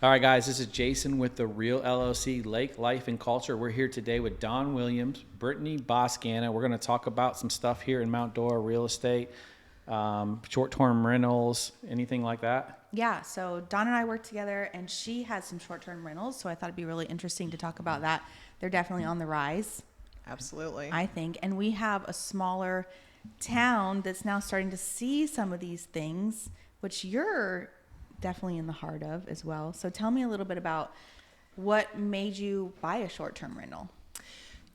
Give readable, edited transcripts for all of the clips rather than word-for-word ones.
All right, guys, this is Jason with the Real LLC Lake Life and Culture. We're here today with Don Williams, Brittany Boscana. We're going to talk about some stuff here in Mount Dora, real estate, short-term rentals, anything like that. Yeah, so Don and I work together, and she has some short-term rentals, so I thought it'd be really interesting to talk about that. They're definitely on the rise, Absolutely. I think. And we have a smaller town that's now starting to see some of these things, which you're definitely in the heart of as well. So tell me a little bit about what made you buy a short-term rental.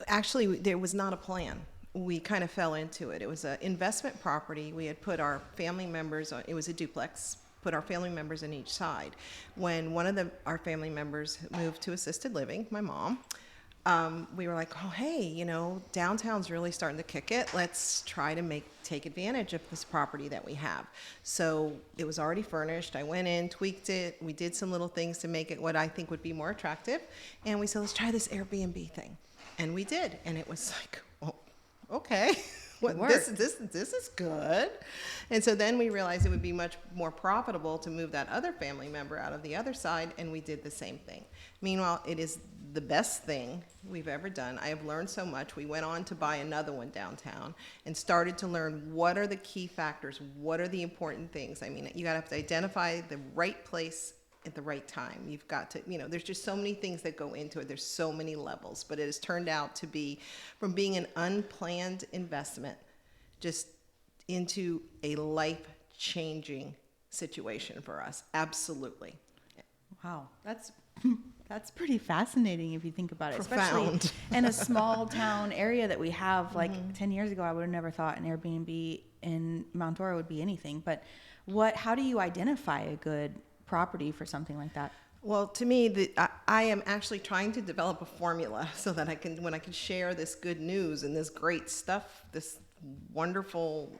Actually, there was not a plan. We kind of fell into it. It was an investment property. We had put our family members on, it was a duplex, put our family members on each side. When one of our family members moved to assisted living, my mom, we were like, oh, hey, downtown's really starting to kick it. Let's try to take advantage of this property that we have. So it was already furnished. I went in, tweaked it. We did some little things to make it what I think would be more attractive. And we said, let's try this Airbnb thing. And we did. And it was like, oh, okay. This is good. And so then we realized it would be much more profitable to move that other family member out of the other side, and we did the same thing. Meanwhile, it is the best thing we've ever done. I have learned so much. We went on to buy another one downtown and started to learn what are the key factors, what are the important things. I mean, you got to have to identify the right place at the right time. You've got to, there's just so many things that go into it. There's so many levels, but it has turned out to be, from being an unplanned investment just into a life-changing situation for us. Absolutely. Wow, that's pretty fascinating if you think about it. Profound. Especially in a small town area that we have. Like 10 years ago, I would have never thought an Airbnb in Mount Dora would be anything. But how do you identify a good property for something like that? Well, to me, I am actually trying to develop a formula so that when I can share this good news and this great stuff, this wonderful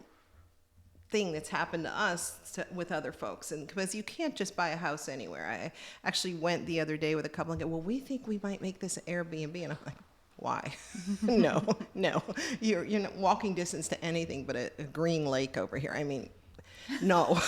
thing that's happened to us with other folks. And because you can't just buy a house anywhere. I actually went the other day with a couple and go, well, we think we might make this an Airbnb. And I'm like, why? No. You're not walking distance to anything but a green lake over here. I mean, no,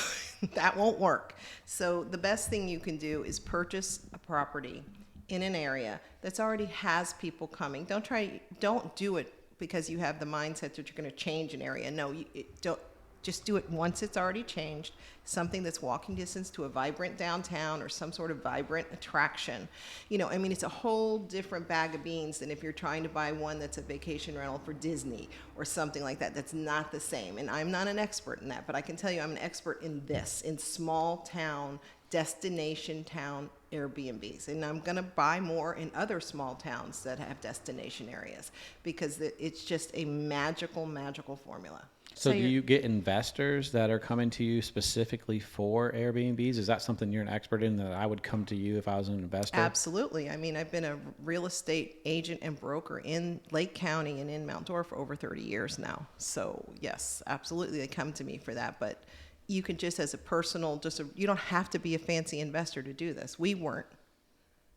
that won't work. So the best thing you can do is purchase a property in an area that's already has people coming. Don't do it because you have the mindset that you're going to change an area. No, don't. Just do it once it's already changed, something that's walking distance to a vibrant downtown or some sort of vibrant attraction. It's a whole different bag of beans than if you're trying to buy one that's a vacation rental for Disney or something like that. That's not the same. And I'm not an expert in that, but I can tell you I'm an expert in this, in small town, destination town Airbnbs. And I'm going to buy more in other small towns that have destination areas because it's just a magical, magical formula. So do you get investors that are coming to you specifically for Airbnbs? Is that something you're an expert in that I would come to you if I was an investor? Absolutely. I mean, I've been a real estate agent and broker in Lake County and in Mount Dora for over 30 years now. So yes, absolutely. They come to me for that. But you can just as a personal, you don't have to be a fancy investor to do this. We weren't.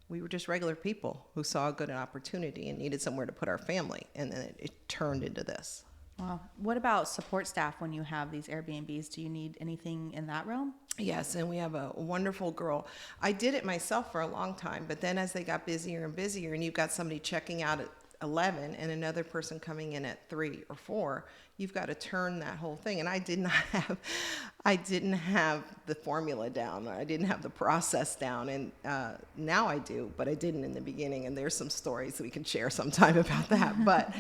We were just regular people who saw a good opportunity and needed somewhere to put our family. And then it turned into this. Wow. What about support staff when you have these Airbnbs? Do you need anything in that realm? Yes, and we have a wonderful girl. I did it myself for a long time, but then as they got busier and busier, and you've got somebody checking out at 11 and another person coming in at 3 or 4, you've got to turn that whole thing. And I didn't have the formula down. I didn't have the process down, and now I do, but I didn't in the beginning. And there's some stories that we can share sometime about that. But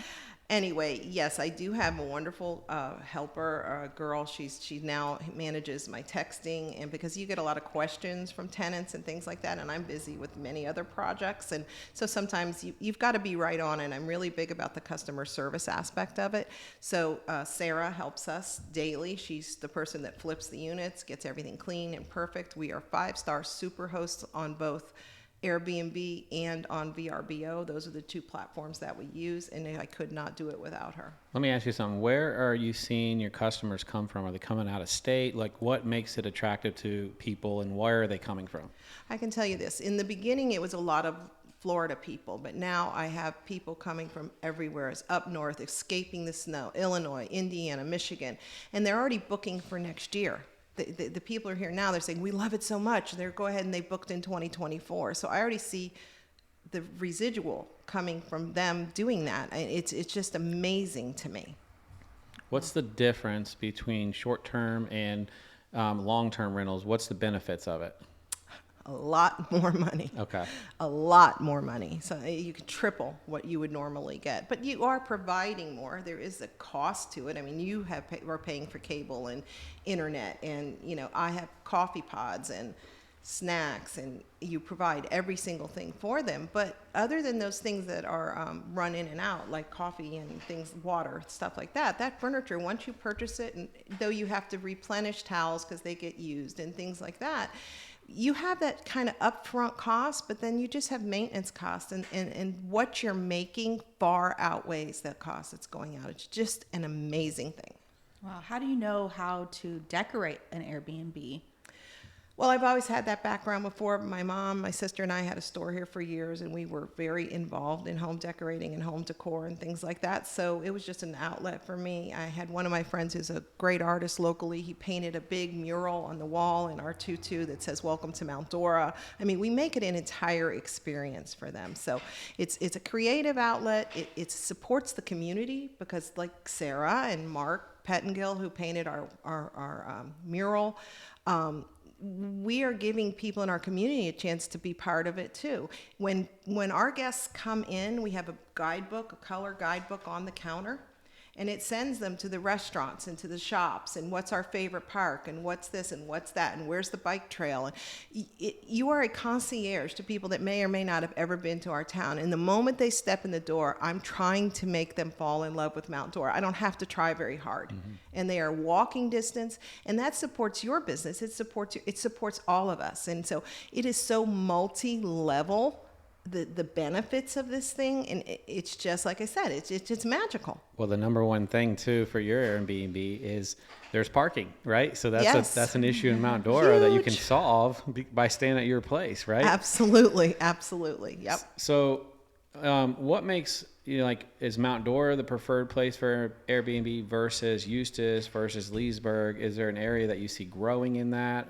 anyway, yes, I do have a wonderful helper, a girl. She now manages my texting, and because you get a lot of questions from tenants and things like that, and I'm busy with many other projects, and so sometimes you've got to be right on it. I'm really big about the customer service aspect of it. So Sarah helps us daily. She's the person that flips the units, gets everything clean and perfect. We are 5-star super hosts on both Airbnb and on VRBO. Those are the 2 platforms that we use, and I could not do it without her. Let me ask you something. Where are you seeing your customers come from? Are they coming out of state? Like, what makes it attractive to people, and where are they coming from? I can tell you this. In the beginning, it was a lot of Florida people, but now I have people coming from everywhere. It's up north, escaping the snow, Illinois, Indiana, Michigan, and they're already booking for next year. The people are here now. They're saying we love it so much. They're go ahead and they booked in 2024. So I already see the residual coming from them doing that. And it's just amazing to me. What's the difference between short-term and long-term rentals? What's the benefits of it? A lot more money. Okay. A lot more money. So you can triple what you would normally get. But you are providing more. There is a cost to it. I mean, you are paying for cable and internet, and I have coffee pods and snacks, and you provide every single thing for them. But other than those things that are run in and out, like coffee and things, water, stuff like that, that furniture, once you purchase it, and though you have to replenish towels because they get used and things like that, you have that kind of upfront cost, but then you just have maintenance costs, and what you're making far outweighs that cost that's going out. It's just an amazing thing. Wow. How do you know how to decorate an Airbnb? Well, I've always had that background before. My mom, my sister, and I had a store here for years, and we were very involved in home decorating and home decor and things like that. So it was just an outlet for me. I had one of my friends who's a great artist locally. He painted a big mural on the wall in our tutu that says "Welcome to Mount Dora." I mean, we make it an entire experience for them. So it's a creative outlet. It supports the community because, like Sarah and Mark Pettingill, who painted our mural, we are giving people in our community a chance to be part of it too. When our guests come in, we have a guidebook, a color guidebook on the counter, and it sends them to the restaurants and to the shops and what's our favorite park and what's this and what's that and where's the bike trail. And you are a concierge to people that may or may not have ever been to our town. And the moment they step in the door, I'm trying to make them fall in love with Mount Dora. I don't have to try very hard. Mm-hmm. And they are walking distance, and that supports your business. It supports you. It supports all of us. And so it is so multi-level, the benefits of this thing, and it's just like I said, it's magical. Well, the number one thing too for your Airbnb is there's parking, right? So that's an issue in Mount Dora that you can solve by staying at your place, right? Absolutely, yep. So what makes is Mount Dora the preferred place for Airbnb versus Eustis versus Leesburg? Is there an area that you see growing in that,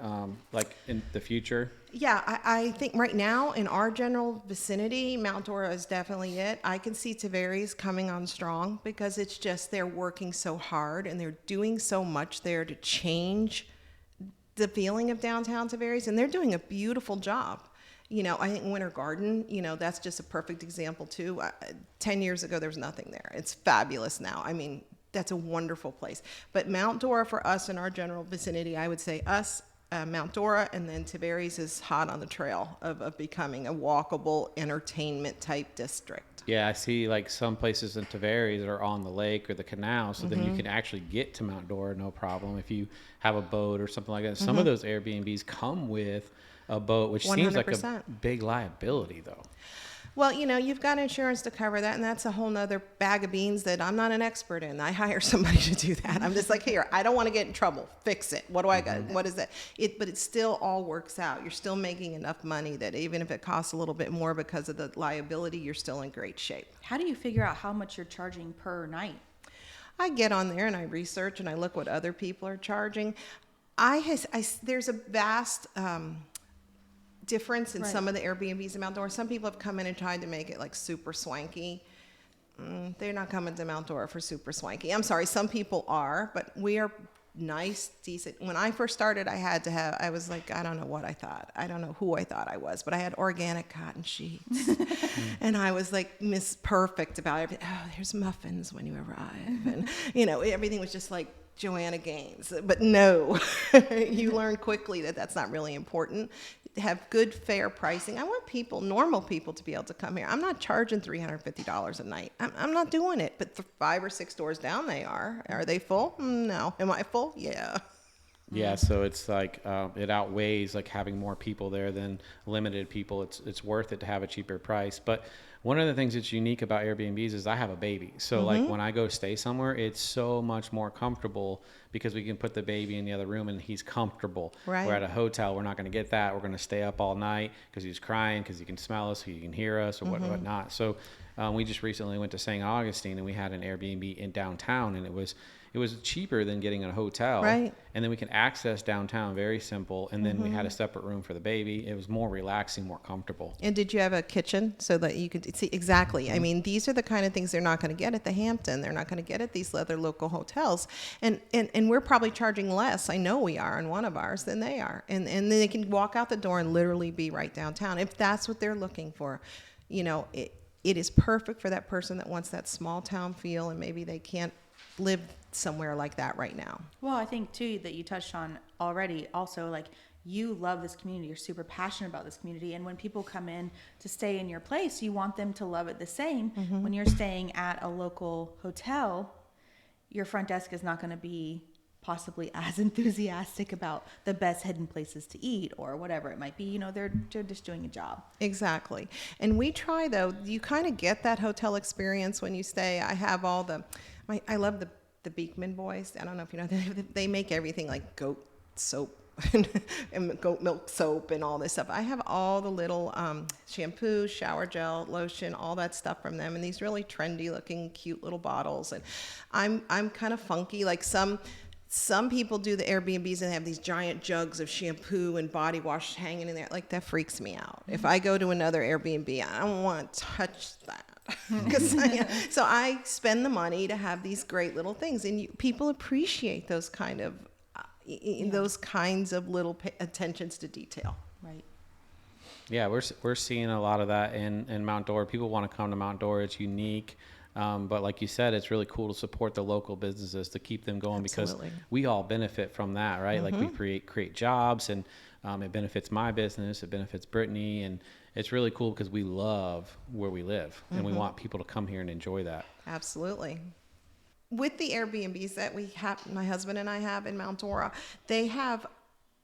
like in the future? Yeah, I think right now in our general vicinity, Mount Dora is definitely it. I can see Tavares coming on strong because it's just they're working so hard and they're doing so much there to change the feeling of downtown Tavares, and they're doing a beautiful job. I think Winter Garden, that's just a perfect example too. 10 years ago, there was nothing there. It's fabulous now. I mean, that's a wonderful place. But Mount Dora for us in our general vicinity, I would say us, Mount Dora, and then Tavares is hot on the trail of becoming a walkable entertainment type district. Yeah, I see like some places in Tavares that are on the lake or the canal, so then you can actually get to Mount Dora no problem if you have a boat or something like that. Some of those Airbnbs come with a boat, which 100%. Seems like a big liability though. Well, you've got insurance to cover that, and that's a whole nother bag of beans that I'm not an expert in. I hire somebody to do that. I'm just like, here, I don't want to get in trouble. Fix it. What do I got? What is that? But it still all works out. You're still making enough money that even if it costs a little bit more because of the liability, you're still in great shape. How do you figure out how much you're charging per night? I get on there and I research and I look what other people are charging. There's a vast difference in some of the Airbnbs in Mount Dora. Some people have come in and tried to make it like super swanky. They're not coming to Mount Dora for super swanky. I'm sorry, some people are, but we are nice, decent. When I first started, I was like, I don't know what I thought. I don't know who I thought I was, but I had organic cotton sheets. And I was like Miss Perfect about everything. Oh, there's muffins when you arrive. And, everything was just like Joanna Gaines. But no, you learn quickly that that's not really important. Have good, fair pricing. I want normal people to be able to come here. I'm not charging $350 a night. I'm not doing it. But 5 or 6 doors down, they are. Are they full? No. Am I full? Yeah. Yeah, so it's like it outweighs like having more people there than limited people. It's worth it to have a cheaper price. But one of the things that's unique about Airbnbs is I have a baby. So like when I go stay somewhere, it's so much more comfortable because we can put the baby in the other room and he's comfortable. Right. We're at a hotel. We're not going to get that. We're going to stay up all night because he's crying, because he can smell us, he can hear us or whatnot. So we just recently went to St. Augustine and we had an Airbnb in downtown, and it was cheaper than getting a hotel. Right. And then we can access downtown, very simple. And then we had a separate room for the baby. It was more relaxing, more comfortable. And did you have a kitchen so that you could see? Exactly. I mean, these are the kind of things they're not going to get at the Hampton. They're not going to get at these other local hotels. And we're probably charging less, I know we are, on one of ours than they are. And then they can walk out the door and literally be right downtown. If that's what they're looking for, you know, it is perfect for that person that wants that small town feel, and maybe they can't live somewhere like that right now. Well, I think too that you touched on already also, like, you love this community, you're super passionate about this community, and when people come in to stay in your place, you want them to love it the same. When you're staying at a local hotel, your front desk is not going to be possibly as enthusiastic about the best hidden places to eat or whatever it might be. You know, they're just doing a job. Exactly. And we try, though, you kind of get that hotel experience when you stay. I have all I love the Beekman boys. I don't know if you know, they make everything like goat soap and goat milk soap and all this stuff. I have all the little shampoo, shower gel, lotion, all that stuff from them, and these really trendy looking cute little bottles. And I'm kind of funky. Like some people do the Airbnbs and they have these giant jugs of shampoo and body wash hanging in there. Like, that freaks me out. If I go to another Airbnb, I don't want to touch that. So I spend the money to have these great little things, and people appreciate those kind of those kinds of little attentions to detail. Right. Yeah, we're seeing a lot of that in Mount Dora. People want to come to Mount Dora. It's unique. But like you said, it's really cool to support the local businesses to keep them going. Absolutely. Because we all benefit from that, right? Like, we create jobs, and it benefits my business, it benefits Brittany, and it's really cool because we love where we live, and we want people to come here and enjoy that. Absolutely. With the Airbnbs that we have, my husband and I have in Mount Dora, they have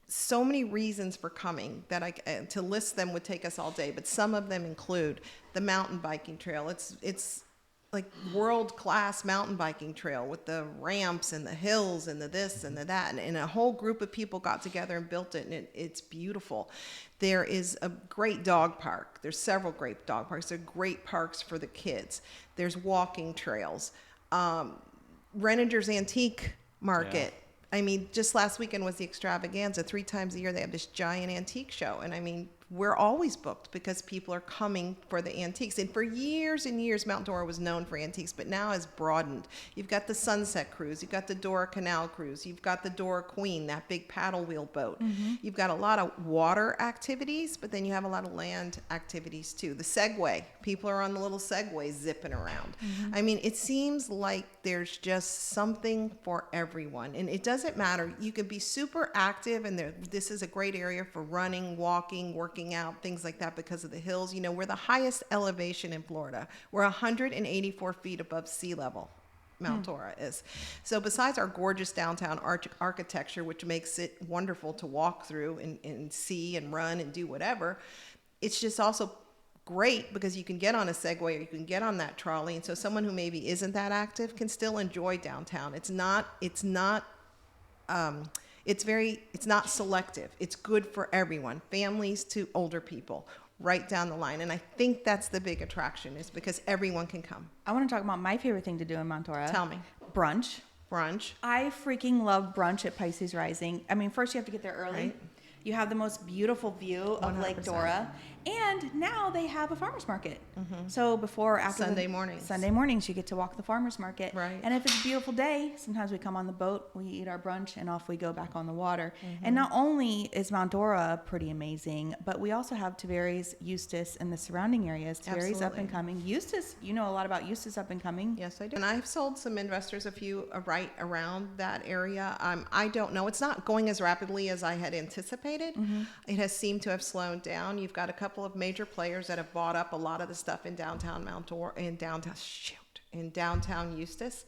so many reasons for coming that to list them would take us all day, but some of them include the mountain biking trail. It's like world-class mountain biking trail with the ramps and the hills and the this and the that, and a whole group of people got together and built it, and it's beautiful. There is a great dog park. There's several great dog parks. There are great parks for the kids. There's walking trails. Renninger's Antique Market. Yeah. I mean, just last weekend was the extravaganza. 3 times a year they have this giant antique show, and I mean, we're always booked because people are coming for the antiques. And for years and years, Mount Dora was known for antiques, but now has broadened. You've got the Sunset Cruise, you've got the Dora Canal Cruise, you've got the Dora Queen, that big paddle wheel boat. You've got a lot of water activities, but then you have a lot of land activities too. The Segway, people are on the little Segway zipping around. I mean, it seems like there's just something for everyone. And it doesn't matter. You can be super active, and this is a great area for running, walking, working out, things like that, because of the hills. You know, we're the highest elevation in Florida. We're 184 feet above sea level. Mount Dora is. So besides our gorgeous downtown architecture, which makes it wonderful to walk through and see and run and do whatever, it's just also great because you can get on a Segway or you can get on that trolley, and so someone who maybe isn't that active can still enjoy downtown. It's not selective. It's good for everyone, families to older people, right down the line. And I think that's the big attraction, is because everyone can come. I want to talk about my favorite thing to do in Mount Dora. Tell me. Brunch. I freaking love brunch at Pisces Rising. I mean, first you have to get there early. Right. You have the most beautiful view of 100%. Lake Dora. And now they have a farmer's market. So after Sunday mornings. Sunday mornings, you get to walk the farmer's market. Right. And if it's a beautiful day, sometimes we come on the boat, we eat our brunch, and off we go back on the water. And not only is Mount Dora pretty amazing, but we also have Tavares, Eustis, and the surrounding areas. Tavares up and coming. Eustis, you know a lot about Eustis up and coming. Yes, I do. And I've sold some investors a few right around that area. I don't know. It's not going as rapidly as I had anticipated. It has seemed to have slowed down. You've got a couple of major players that have bought up a lot of the stuff in downtown Mount Dora, in downtown Eustis.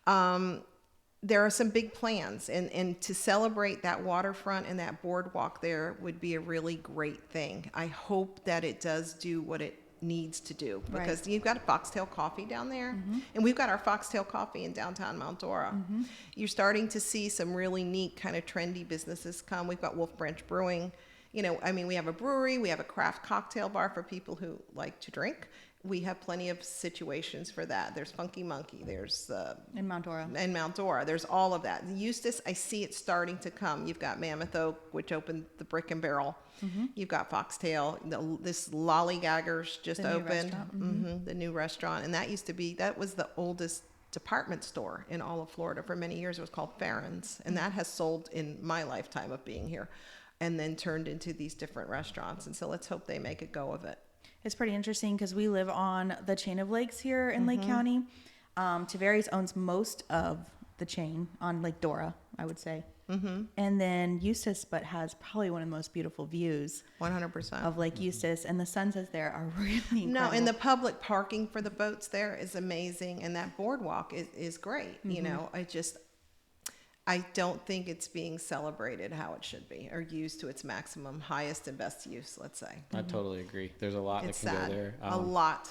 There are some big plans, and to celebrate that waterfront and that boardwalk there would be a really great thing. I hope that it does do what it needs to do, because you've got a Foxtail Coffee down there, and we've got our Foxtail Coffee in downtown Mount Dora. You're starting to see some really neat kind of trendy businesses come. We've got Wolf Branch Brewing. You know, I mean, we have a brewery, we have a craft cocktail bar for people who like to drink. we have plenty of situations for that. There's Funky Monkey, there's In Mount Dora. and Mount Dora. There's all of that. Eustis, I see it starting to come. You've got Mammoth Oak, which opened the Brick and Barrel. You've got Foxtail. This Lollygaggers just The new opened. restaurant. The new restaurant. And that was the oldest department store in all of Florida for many years. It was called Farron's. And that has sold in my lifetime of being here and then turned into these different restaurants. And so let's hope they make a go of it. It's pretty interesting because we live on the chain of lakes here in Lake County. Tavares owns most of the chain on Lake Dora, I would say. And then Eustis, but has probably one of the most beautiful views 100%. of Lake Eustis. And the sunsets there are really incredible. No, and the public parking for the boats there is amazing. And that boardwalk is great. You know, I don't think it's being celebrated how it should be or used to its maximum, highest and best use, let's say. I totally agree. There's a lot It's that can sad. go there. A lot.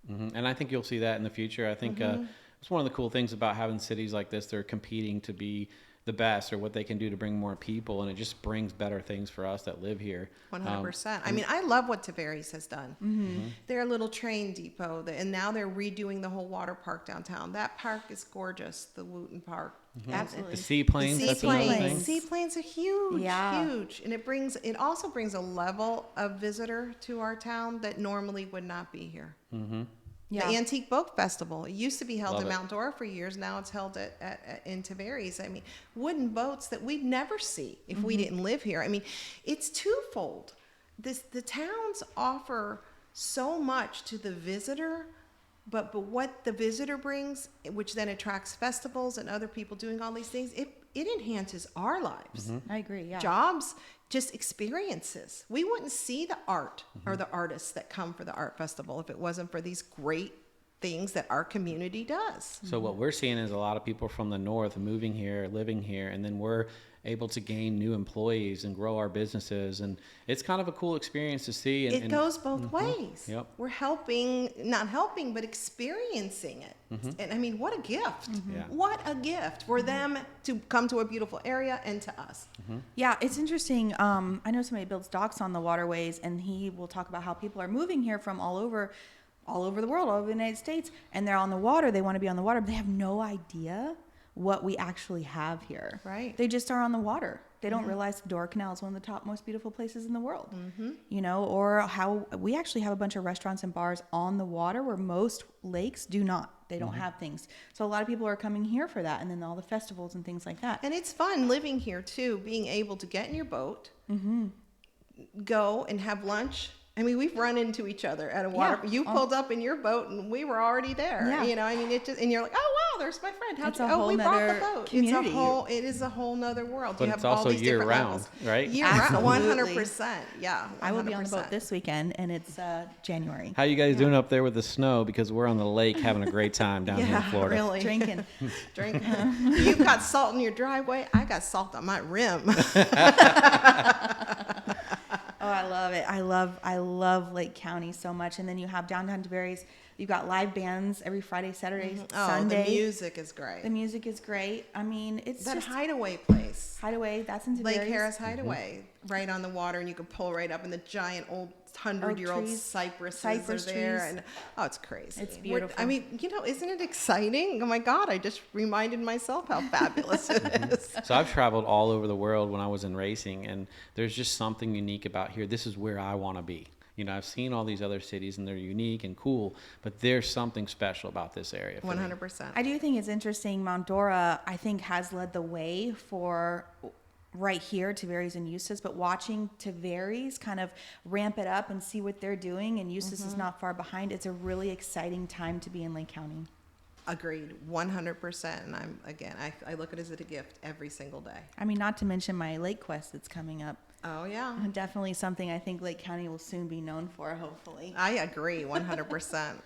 And I think you'll see that in the future. I think it's one of the cool things about having cities like this. They're competing to be the best or what they can do to bring more people, and it just brings better things for us that live here. 100%. I mean, I love what Tavares has done. Their little train depot, and now they're redoing the whole water park downtown. That park is gorgeous, the Wooten Park. Absolutely. The seaplanes, The that's another thing. seaplanes. Seaplanes are huge, Yeah. huge, and it also brings a level of visitor to our town that normally would not be here. Yeah. The Antique Boat Festival. It used to be held Love in it. Mount Dora for years. Now it's held in Tavares. I mean, wooden boats that we'd never see if we didn't live here. I mean, it's twofold. The towns offer so much to the visitor, but what the visitor brings, which then attracts festivals and other people doing all these things, it enhances our lives. I agree. Yeah. Jobs, just experiences. We wouldn't see the art or the artists that come for the art festival if it wasn't for these great things that our community does. So what we're seeing is a lot of people from the north moving here, living here, and then we're able to gain new employees and grow our businesses, and it's kind of a cool experience to see. And, It goes both ways. Yep. We're not helping, but experiencing it. And I mean, what a gift. Yeah. What a gift for them to come to a beautiful area and to us. Yeah, it's interesting. I know somebody builds docks on the waterways, and he will talk about how people are moving here from all over the world, all over the United States, and they're on the water. They want to be on the water, but they have no idea what we actually have here. Right. They just are on the water. They don't realize the Dora Canal is one of the top most beautiful places in the world. You know, or how we actually have a bunch of restaurants and bars on the water where most lakes do not. They don't have things. So a lot of people are coming here for that, and then all the festivals and things like that. And it's fun living here too, being able to get in your boat, go and have lunch. I mean, we've run into each other at a water. Yeah. You pulled up in your boat, and we were already there. Yeah. You know, I mean, and you're like, oh wow, there's my friend. It's a Oh, whole we brought the nother boat. community. It is a whole nother world. But you it's have all also these year different round, levels. right? Year round, Absolutely. 100%. Yeah, 100%. I will be on the boat this weekend, and it's January. How you guys doing up there with the snow? Because we're on the lake having a great time down here in Florida. Really. Drinking. Drink. You've got salt in your driveway. I got salt on my rim. Oh, I love it. I love Lake County so much. And then you have downtown Tavares. You've got live bands every Friday, Saturday, Oh, Sunday. the music is great. The music is great. I mean, it's That just hideaway place. Hideaway. That's in Tavares. Lake Harris Hideaway, right on the water, and you can pull right up, and the giant old 100-year-old trees, cypresses cypress are there, trees. and it's crazy. It's beautiful. I mean, isn't it exciting? Oh my God, I just reminded myself how fabulous it is. So I've traveled all over the world when I was in racing, and there's just something unique about here. This is where I want to be. You know, I've seen all these other cities, and they're unique and cool, but there's something special about this area. for me. 100%. I do think it's interesting. Mount Dora, I think, has led the way for right here, Tavares and Eustis, but watching Tavares kind of ramp it up and see what they're doing, and Eustis is not far behind. It's a really exciting time to be in Lake County. Agreed, 100%. And I look at it as a gift every single day. I mean, not to mention my Lake Quest that's coming up. Oh yeah, Definitely something I think Lake County will soon be known for, hopefully. I agree, 100%.